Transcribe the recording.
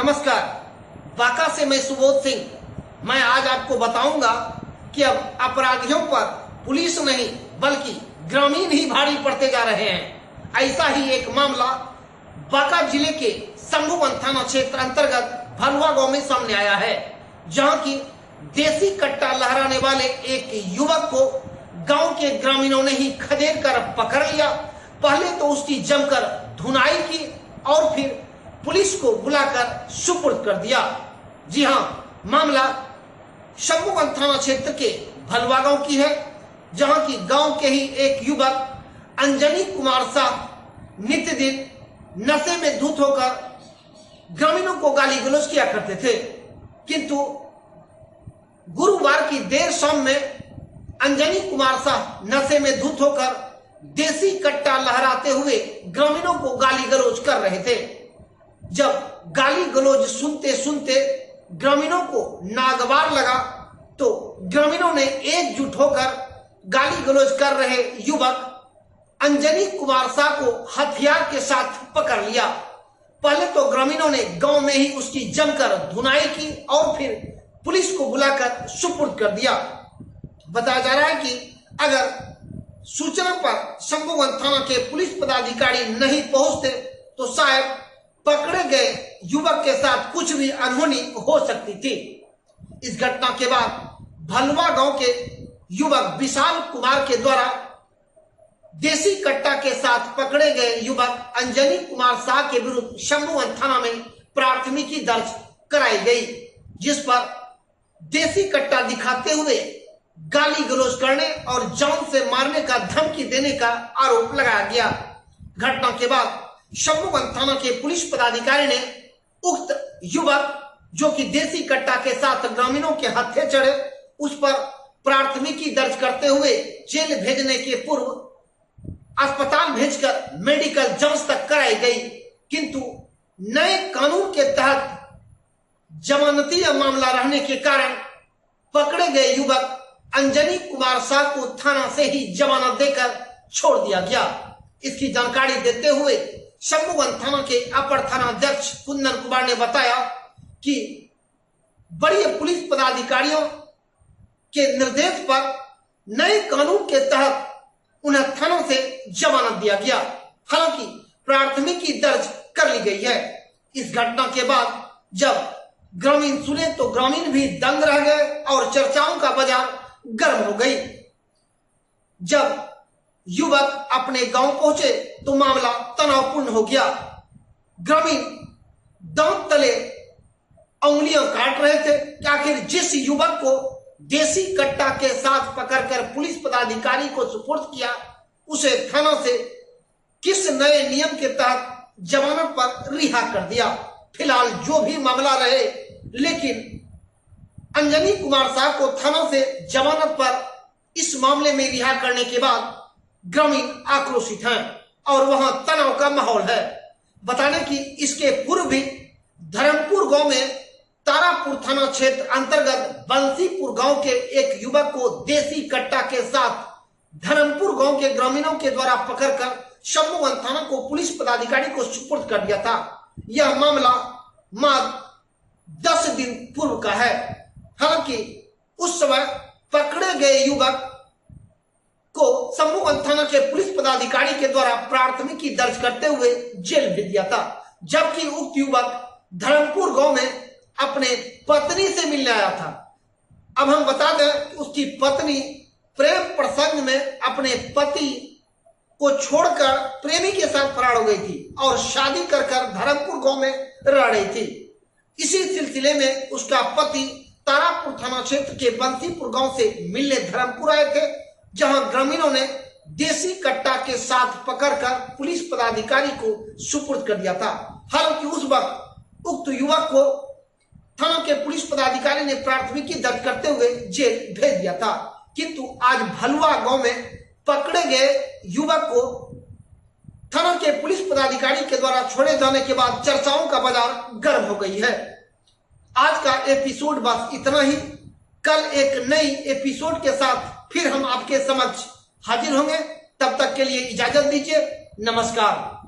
नमस्कार, बांका से मैं सुबोध सिंह। मैं आज आपको बताऊंगा कि अब अपराधियों पर पुलिस नहीं बल्कि ग्रामीण ही भारी पड़ते जा रहे हैं। ऐसा ही एक मामला बांका जिले के शंभुवन थाना क्षेत्र अंतर्गत भलुआ गांव में सामने आया है, जहां की देसी कट्टा लहराने वाले एक युवक को गांव के ग्रामीणों ने ही खदेड़ कर पकड़ लिया। पहले तो उसकी जमकर धुनाई की और फिर पुलिस को बुलाकर सुपुर्द कर दिया। जी हां, मामला शंभुवन थाना क्षेत्र के भलुआ गांव की है, जहां की गांव के ही एक युवक अंजनी कुमार साह नित्य दिन नशे में धुत होकर ग्रामीणों को गाली गलौज किया करते थे। किंतु गुरुवार की देर शाम में अंजनी कुमार साह नशे में धुत होकर देसी कट्टा लहराते हुए ग्रामीणों को गाली गलौज कर रहे थे। जब गाली गलौज सुनते सुनते ग्रामीणों को नागवार लगा तो ग्रामीणों ने एकजुट होकर गाली गलौज कर रहे युवक अंजनी कुमार साह को हथियार के साथ पकड़ लिया। पहले तो ग्रामीणों ने गांव में ही उसकी जमकर धुनाई की और फिर पुलिस को बुलाकर सुपुर्द कर दिया। बताया जा रहा है कि अगर सूचना पर शंभुवन थाना के पुलिस पदाधिकारी नहीं पहुंचते तो शायद पकड़े गए युवक के साथ कुछ भी अनहोनी हो सकती थी। इस घटना के बाद भलुआ गांव के युवक विशाल कुमार के द्वारा देसी कट्टा के साथ पकड़े गए युवक अंजनी कुमार साह के विरुद्ध शंभुवन थाना में प्राथमिकी दर्ज कराई गई, जिस पर देसी कट्टा दिखाते हुए गाली गलौज करने और जान से मारने का धमकी देने का आरोप लगाया गया। घटना के बाद शंभुवन थाना के पुलिस पदाधिकारी ने उक्त युवक जो कि देसी कट्टा के साथ ग्रामीणों के हत्थे चढ़े, उस पर प्राथमिकी दर्ज करते हुए जेल भेजने के पूर्व अस्पताल भेजकर मेडिकल जांच तक कराई गई। किंतु नए कानून के तहत जमानती मामला रहने के कारण पकड़े गए युवक अंजनी कुमार साह को थाना से ही जमानत देकर छोड़ दिया गया। इसकी जानकारी देते हुए शंभुवन थाना के अपर थानाध्यक्ष कुंदन कुमार ने बताया कि बड़े पुलिस पदाधिकारियों के निर्देश पर नए कानून के तहत उन्हें थाना से जमानत दिया गया। हालांकि प्राथमिकी दर्ज कर ली गई है। इस घटना के बाद जब ग्रामीण सुने तो ग्रामीण भी दंग रह गए और चर्चाओं का बाजार गर्म हो गई। जब युवक अपने गांव पहुंचे तो मामला तनावपूर्ण हो गया। ग्रामीण दांत तले उंगलियां काट रहे थे कि आखिर जिस युवक को देसी कट्टा के साथ पकड़कर पुलिस पदाधिकारी को सुपुर्द किया, उसे थाना से किस नए नियम के तहत जमानत पर रिहा कर दिया। फिलहाल जो भी मामला रहे, लेकिन अंजनी कुमार साह को थाना से जमानत पर इस मामले में रिहा करने के बाद ग्रामीण आक्रोशित हैं और वहां तनाव का माहौल है। बताने की इसके पूर्व भी धर्मपुर गांव में तारापुर थाना क्षेत्र अंतर्गत बंसीपुर गांव के एक युवक को देसी कट्टा के साथ धर्मपुर गांव के ग्रामीणों के द्वारा पकड़कर शंभुवन थाना को पुलिस पदाधिकारी को सुपुर्द कर दिया था। यह मामला मात्र 10 दिन पूर्व का है। हालांकि उस समय पकड़े गए युवक को शंभुवन थाना के पुलिस पदाधिकारी के द्वारा प्राथमिकी दर्ज करते हुए जेल भेज दिया था, जबकि उक्त युवक धर्मपुर गांव में अपने पत्नी से मिलने आया था। अब हम बता दें कि उसकी पत्नी प्रेम प्रसंग में अपने पति को छोड़कर प्रेमी के साथ फरार हो गई थी और शादी कर धर्मपुर गांव में रह रही थी। इसी सिलसिले में उसका पति तारापुर थाना क्षेत्र के बंसीपुर गांव से मिलने धर्मपुर आए थे, जहां ग्रामीणों ने देसी कट्टा के साथ पकड़कर पुलिस पदाधिकारी को सुपुर्द कर दिया था। हालांकि उस वक्त उक्त युवक को थाना के पुलिस पदाधिकारी ने प्राथमिकी दर्ज करते हुए जेल भेज दिया था। किंतु आज भलुआ गांव में पकड़े गए युवक को थाना के पुलिस पदाधिकारी के द्वारा छोड़े जाने के बाद चर्चाओं का बाजार गर्म हो गई है। आज का एपिसोड बस इतना ही। कल एक नई एपिसोड के साथ फिर हम आपके समक्ष हाजिर होंगे। तब तक के लिए इजाजत दीजिए। नमस्कार।